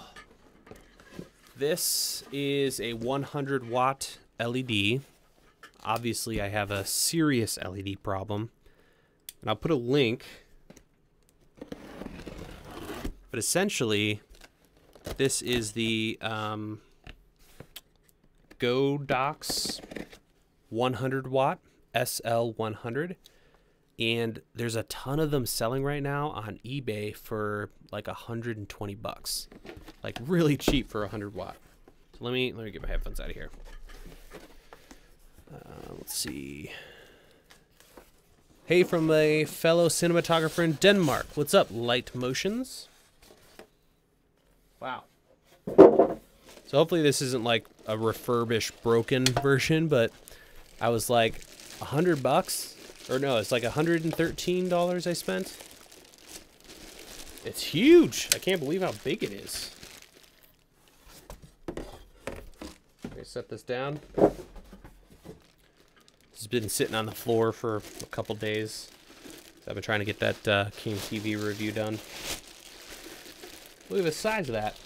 This is a 100 watt LED. Obviously, I have a serious LED problem. And I'll put a link. But essentially, this is the Godox 100 watt SL100. And there's a ton of them selling right now on eBay for like $120, like really cheap for 100 watt. So let me get my headphones out of here. Let's see. Hey, from a fellow cinematographer in Denmark. What's up, Light Motions? Wow. So hopefully this isn't like a refurbished, broken version, but I was like $100. Or no, it's like $113 I spent. It's huge. I can't believe how big it is. Let me set this down. This has been sitting on the floor for a couple days. I've been trying to get that King TV review done. Look at the size of that.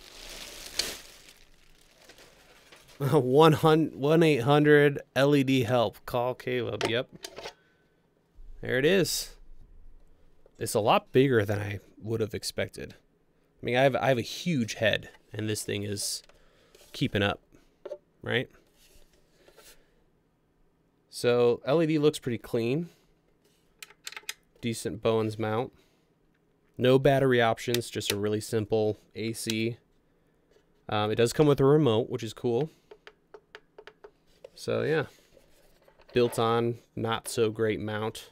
1-800 LED help. Call Caleb. Yep. There it is. It's a lot bigger than I would have expected. I mean, I have a huge head, and this thing is keeping up, right? So LED looks pretty clean. Decent Bowens mount. No battery options, just a really simple AC. It does come with a remote, which is cool. So yeah, built on, not so great mount.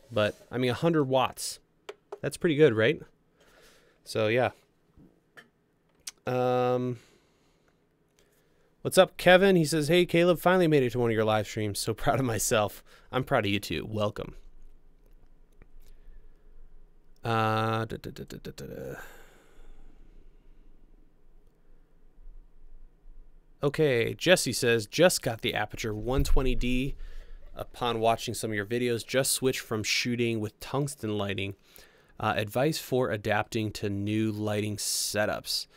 But, I mean, 100 watts. That's pretty good, right? So, yeah. What's up, Kevin? He says, hey, Caleb, finally made it to one of your live streams. So proud of myself. I'm proud of you, too. Welcome. Okay, Jesse says, just got the Aputure 120D upon watching some of your videos. Just switched from shooting with tungsten lighting. Advice for adapting to new lighting setups.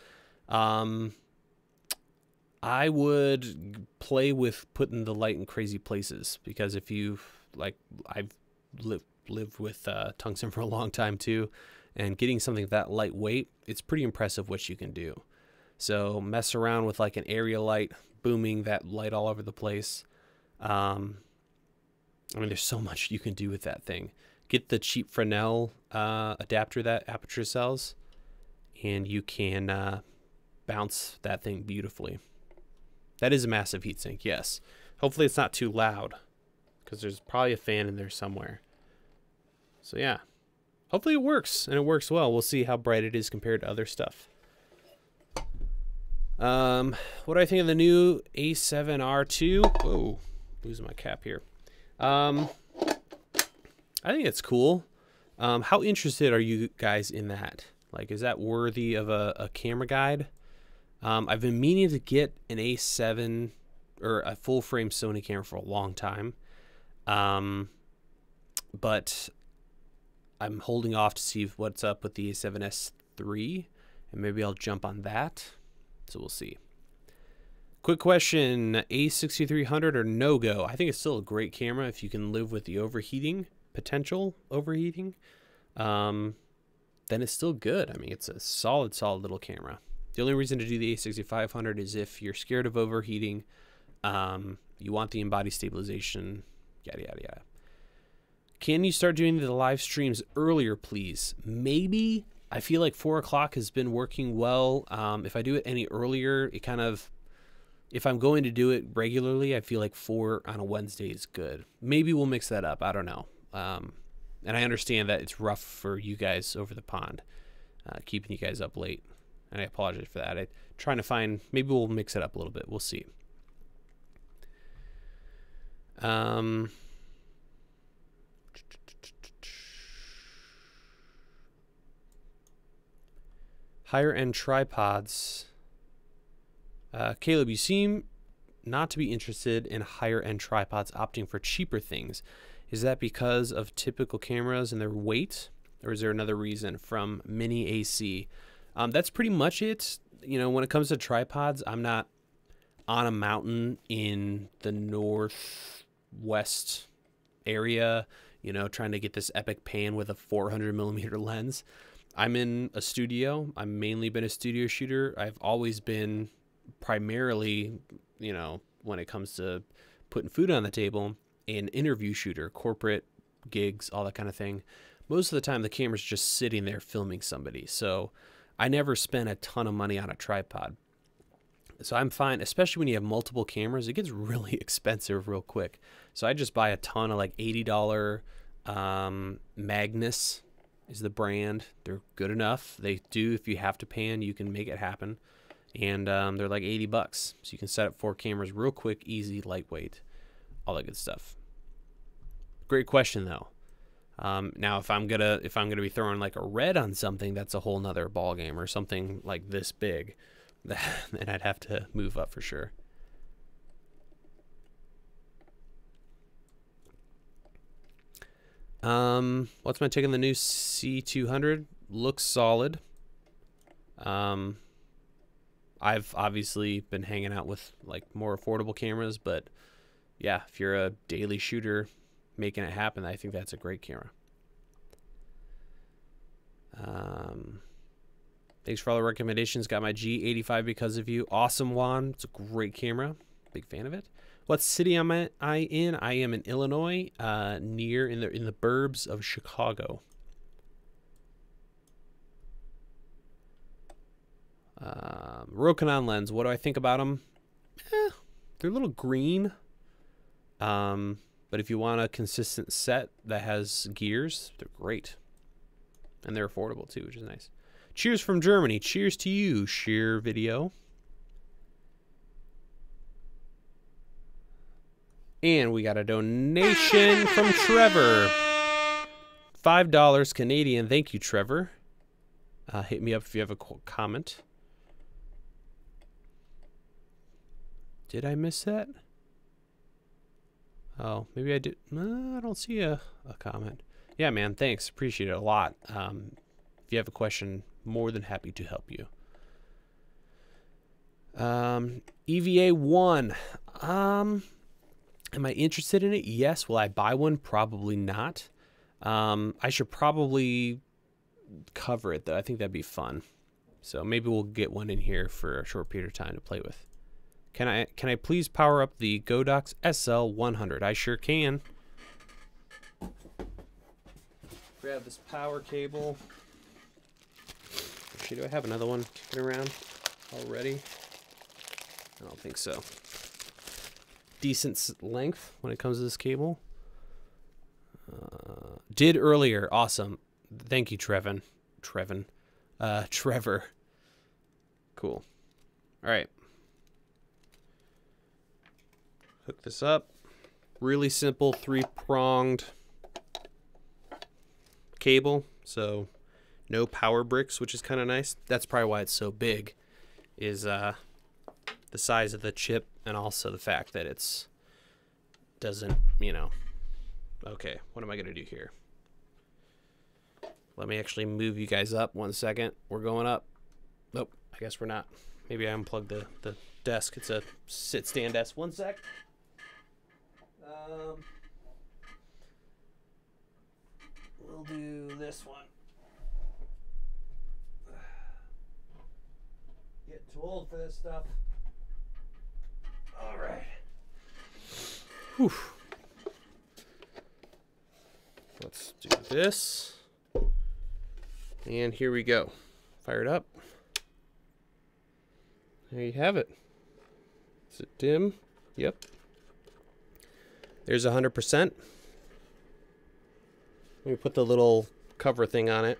I would play with putting the light in crazy places, because if you, like, I've lived with tungsten for a long time too, and getting something that lightweight, it's pretty impressive what you can do. So mess around with like an area light, booming that light all over the place. I mean, there's so much you can do with that thing. Get the cheap Fresnel adapter that Aputure sells, and you can bounce that thing beautifully. That is a massive heatsink, yes. Hopefully it's not too loud, because there's probably a fan in there somewhere. So yeah, hopefully it works, and it works well. We'll see how bright it is compared to other stuff. What do I think of the new A7R2? Whoa, losing my cap here. I think it's cool. How interested are you guys in that? Like, is that worthy of a camera guide? I've been meaning to get an A7 or a full frame Sony camera for a long time. But I'm holding off to see what's up with the A7S III, and maybe I'll jump on that. So we'll see. Quick question, A6300 or no-go? I think it's still a great camera if you can live with the overheating, potential overheating. Then it's still good. I mean, it's a solid little camera. The only reason to do the A6500 is if you're scared of overheating, you want the in-body stabilization, yada, yada, yada. Can you start doing the live streams earlier, please? Maybe. I feel like 4 o'clock has been working well. If I do it any earlier, it kind of, if I'm going to do it regularly, I feel like 4 on a Wednesday is good. Maybe we'll mix that up. I don't know. And I understand that it's rough for you guys over the pond, keeping you guys up late. And I apologize for that. I'm trying to find, maybe we'll mix it up a little bit. We'll see. Higher end tripods. Caleb, you seem not to be interested in higher end tripods, opting for cheaper things. Is that because of typical cameras and their weight, or is there another reason? From Mini AC. That's pretty much it. You know, when it comes to tripods, I'm not on a mountain in the northwest area, you know, trying to get this epic pan with a 400mm lens. I'm in a studio. I've mainly been a studio shooter. I've always been primarily, you know, when it comes to putting food on the table, an interview shooter, corporate gigs, all that kind of thing. Most of the time the camera's just sitting there filming somebody. So I never spent a ton of money on a tripod. So I'm fine, especially when you have multiple cameras. It gets really expensive real quick. So I just buy a ton of like $80 Magnus is the brand. They're good enough. They do, if you have to pan, you can make it happen. And they're like $80. So you can set up 4 cameras real quick, easy, lightweight, all that good stuff. Great question though. Now if I'm gonna be throwing like a red on something, that's a whole nother ball game, or something like this big, then I'd have to move up for sure. What's my take on the new C200? Looks solid. I've obviously been hanging out with like more affordable cameras, but yeah, if you're a daily shooter making it happen, I think that's a great camera. Thanks for all the recommendations. Got my G85 because of you. Awesome, Juan. It's a great camera. Big fan of it. What city am I in? I am in Illinois, near in the burbs of Chicago. Rokinon lens. What do I think about them? They're a little green. But if you want a consistent set that has gears, they're great. And they're affordable too, which is nice. Cheers from Germany. Cheers to you, Sheer Video. And we got a donation from Trevor. $5 Canadian. Thank you, Trevor. Hit me up if you have a comment. Did I miss that? Oh, maybe I did. No, I don't see a comment. Yeah, man, thanks. Appreciate it a lot. If you have a question, more than happy to help you. EVA 1. Am I interested in it? Yes. Will I buy one? Probably not. I should probably cover it, though. I think that'd be fun. So maybe we'll get one in here for a short period of time to play with. Can I please power up the Godox SL100? I sure can. Grab this power cable. Actually, do I have another one kicking around already? I don't think so. Decent length when it comes to this cable. Did earlier. Awesome. Thank you, Trevor. Cool. All right. Hook this up. Really simple 3-pronged cable. So no power bricks, which is kind of nice. That's probably why it's so big, is the size of the chip and also the fact that it's doesn't, you know. Okay, what am I going to do here? Let me actually move you guys up 1 second. We're going up. Nope, I guess we're not. Maybe I unplugged the desk. It's a sit-stand desk. 1 sec. We'll do this one. Get too old for this stuff. All right. Whew. Let's do this. And here we go. Fire it up. There you have it. Is it dim? Yep. There's 100%. Let me put the little cover thing on it.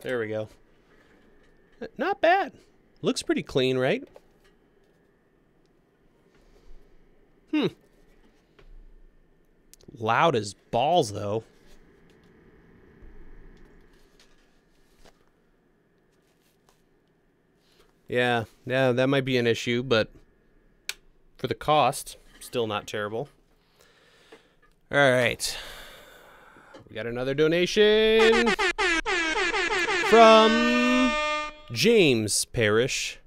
There we go. Not bad. Looks pretty clean, right? Loud as balls, though. Yeah, that might be an issue, but for the cost, still not terrible. All right. We got another donation from James Parrish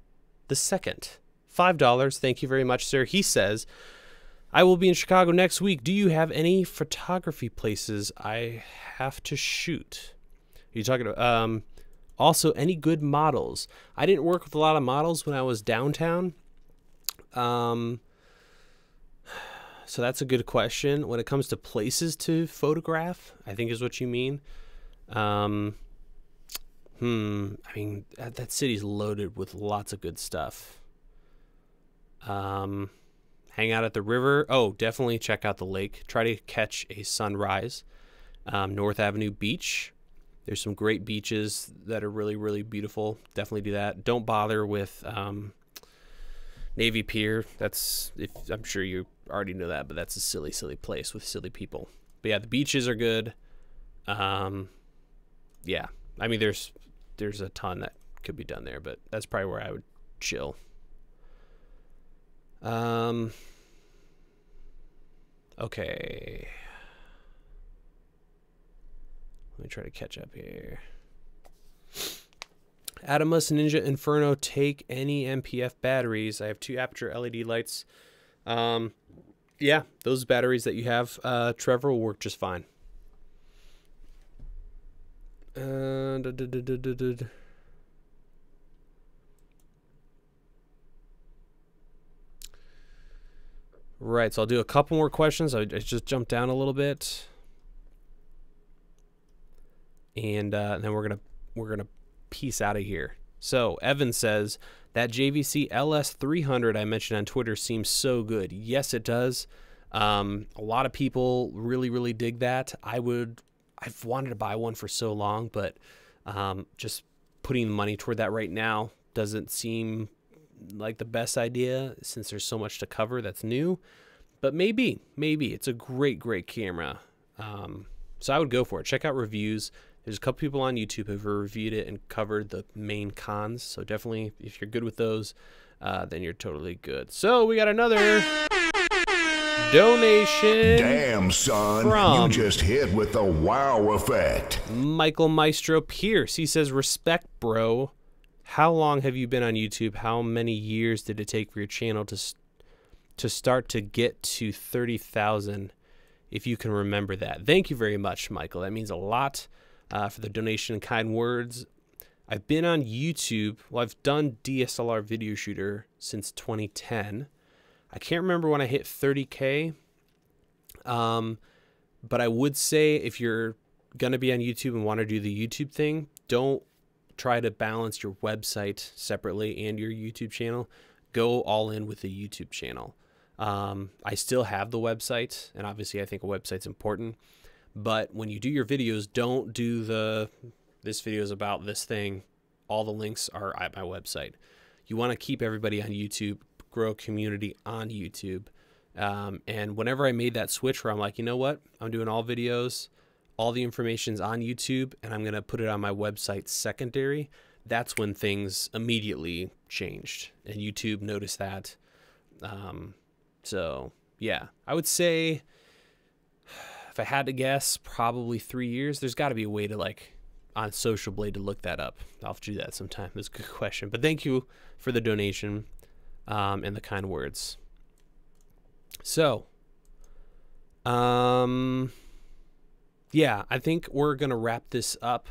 II. $5. Thank you very much, sir. He says, I will be in Chicago next week. Do you have any photography places I have to shoot? Are you talking about... Also, any good models? I didn't work with a lot of models when I was downtown. So that's a good question. When it comes to places to photograph, I think is what you mean. I mean, that city's loaded with lots of good stuff. Hang out at the river. Oh, definitely check out the lake. Try to catch a sunrise. North Avenue Beach. There's some great beaches that are really, really beautiful. Definitely do that. Don't bother with Navy Pier. I'm sure you already know that, but that's a silly, silly place with silly people. But yeah, the beaches are good. Yeah, I mean, there's a ton that could be done there, but that's probably where I would chill. Okay. Let me try to catch up here. Adamus Ninja Inferno, take any MPF batteries. I have 2 Aperture LED lights. Yeah, those batteries that you have, Trevor, will work just fine. Right, so I'll do a couple more questions. I just jumped down a little bit. And then we're gonna piece out of here. So Evan says that JVC LS300 I mentioned on Twitter seems so good. Yes, it does. A lot of people really dig that. I've wanted to buy one for so long, but just putting money toward that right now doesn't seem like the best idea since there's so much to cover that's new. But maybe it's a great camera. So I would go for it. Check out reviews. There's a couple people on YouTube who've reviewed it and covered the main cons. So definitely, if you're good with those, then you're totally good. So we got another donation. Damn, son, from you just hit with the wow effect. Michael Maestro Pierce. He says, respect, bro. How long have you been on YouTube? How many years did it take for your channel to start to get to 30,000? If you can remember that. Thank you very much, Michael. That means a lot for the donation and kind words. I've been on YouTube. Well, I've done DSLR video shooter since 2010. I can't remember when I hit 30K. But I would say if you're going to be on YouTube and want to do the YouTube thing, don't try to balance your website separately and your YouTube channel. Go all in with the YouTube channel. I still have the website, and obviously I think a website's important. But when you do your videos, don't do this video is about this thing. All the links are at my website. You want to keep everybody on YouTube, grow a community on YouTube. And whenever I made that switch where I'm like, you know what, I'm doing all videos, all the information's on YouTube, and I'm going to put it on my website secondary, that's when things immediately changed. And YouTube noticed that. So, yeah, I would say, if I had to guess, probably 3 years. There's got to be a way to, like, on Social Blade to look that up. I'll have to do that sometime. That's a good question. But thank you for the donation and the kind words. So, yeah, I think we're going to wrap this up.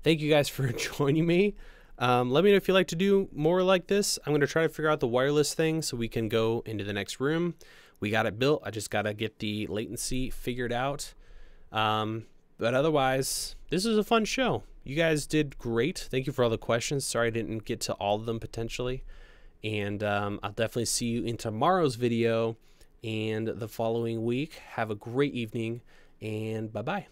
Thank you guys for joining me. Let me know if you'd like to do more like this. I'm going to try to figure out the wireless thing so we can go into the next room. We got it built. I just got to get the latency figured out. But otherwise, this is a fun show. You guys did great. Thank you for all the questions. Sorry I didn't get to all of them potentially. And I'll definitely see you in tomorrow's video and the following week. Have a great evening, and bye-bye.